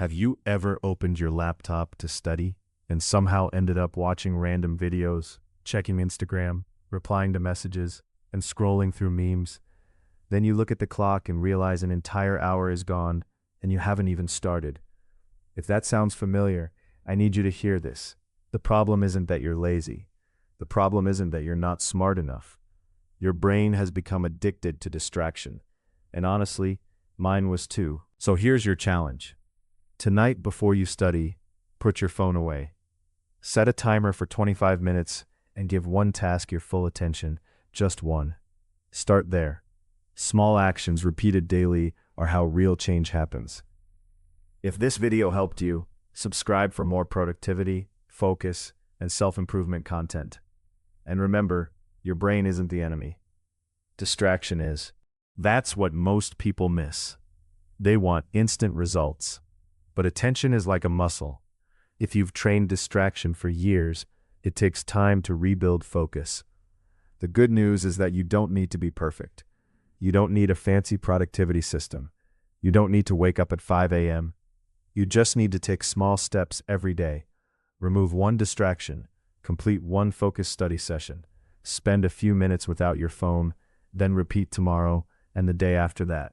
Have you ever opened your laptop to study and somehow ended up watching random videos, checking Instagram, replying to messages, and scrolling through memes? Then you look at the clock and realize an entire hour is gone and you haven't even started. If that sounds familiar, I need you to hear this. The problem isn't that you're lazy. The problem isn't that you're not smart enough. Your brain has become addicted to distraction. And honestly, mine was too. So here's your challenge. Tonight before you study, put your phone away. Set a timer for 25 minutes and give one task your full attention, just one. Start there. Small actions repeated daily are how real change happens. If this video helped you, subscribe for more productivity, focus, and self-improvement content. And remember, your brain isn't the enemy. Distraction is. That's what most people miss. They want instant results. But attention is like a muscle. If you've trained distraction for years, it takes time to rebuild focus. The good news is that you don't need to be perfect. You don't need a fancy productivity system. You don't need to wake up at 5 a.m. You just need to take small steps every day. Remove one distraction, complete one focused study session, spend a few minutes without your phone, then repeat tomorrow and the day after that.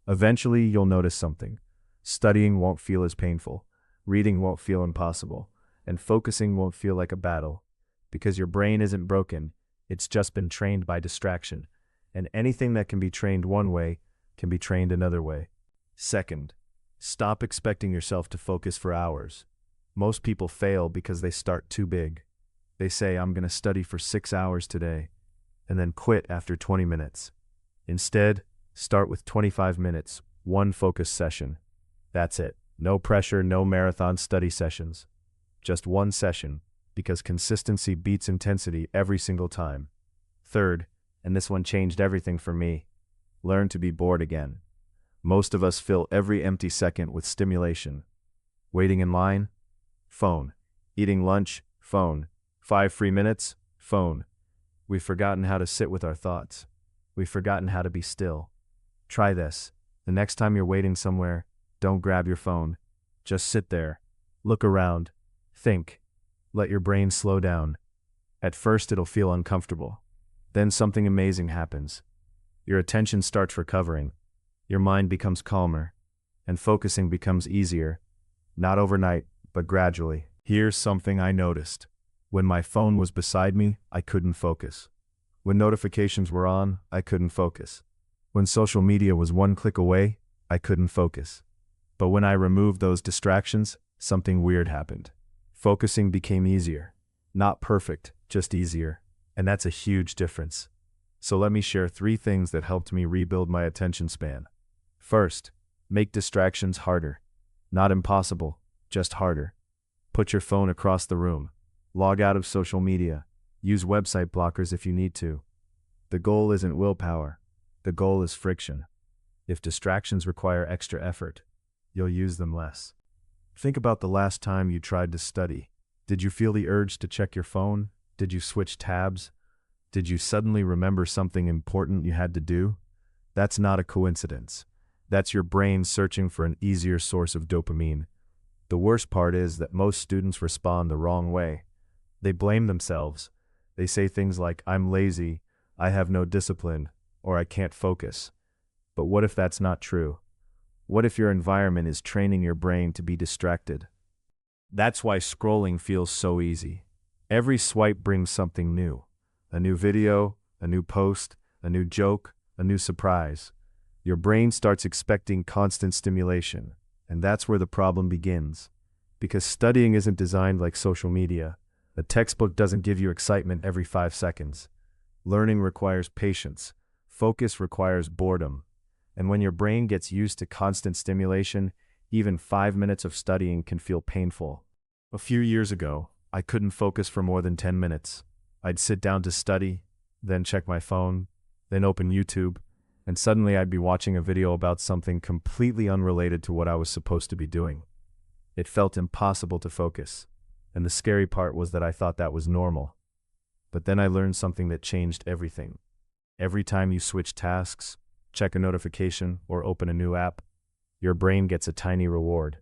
Eventually, you'll notice something. Studying won't feel as painful, reading won't feel impossible, and focusing won't feel like a battle. Because your brain isn't broken, it's just been trained by distraction. And anything that can be trained one way can be trained another way. Second, stop expecting yourself to focus for hours. Most people fail because they start too big. They say, I'm going to study for 6 hours today, and then quit after 20 minutes. Instead, start with 25 minutes, one focused session. That's it. No pressure, no marathon study sessions. Just one session, because consistency beats intensity every single time. Third, and this one changed everything for me, learn to be bored again. Most of us fill every empty second with stimulation. Waiting in line? Phone. Eating lunch? Phone. 5 free minutes? Phone. We've forgotten how to sit with our thoughts. We've forgotten how to be still. Try this. The next time you're waiting somewhere, don't grab your phone. Just sit there. Look around. Think. Let your brain slow down. At first it'll feel uncomfortable. Then something amazing happens. Your attention starts recovering. Your mind becomes calmer. And focusing becomes easier. Not overnight, but gradually. Here's something I noticed. When my phone was beside me, I couldn't focus. When notifications were on, I couldn't focus. When social media was one click away, I couldn't focus. But when I removed those distractions, something weird happened. Focusing became easier. Not perfect, just easier. And that's a huge difference. So let me share 3 things that helped me rebuild my attention span. First, make distractions harder. Not impossible, just harder. Put your phone across the room. Log out of social media. Use website blockers if you need to. The goal isn't willpower. The goal is friction. If distractions require extra effort, you'll use them less. Think about the last time you tried to study. Did you feel the urge to check your phone? Did you switch tabs? Did you suddenly remember something important you had to do? That's not a coincidence. That's your brain searching for an easier source of dopamine. The worst part is that most students respond the wrong way. They blame themselves. They say things like, I'm lazy, I have no discipline, or I can't focus. But what if that's not true? What if your environment is training your brain to be distracted? That's why scrolling feels so easy. Every swipe brings something new. A new video, a new post, a new joke, a new surprise. Your brain starts expecting constant stimulation, and that's where the problem begins. Because studying isn't designed like social media. A textbook doesn't give you excitement every 5 seconds. Learning requires patience. Focus requires boredom. And when your brain gets used to constant stimulation, even 5 minutes of studying can feel painful. A few years ago, I couldn't focus for more than 10 minutes. I'd sit down to study, then check my phone, then open YouTube, and suddenly I'd be watching a video about something completely unrelated to what I was supposed to be doing. It felt impossible to focus, and the scary part was that I thought that was normal. But then I learned something that changed everything. Every time you switch tasks, check a notification, or open a new app, your brain gets a tiny reward.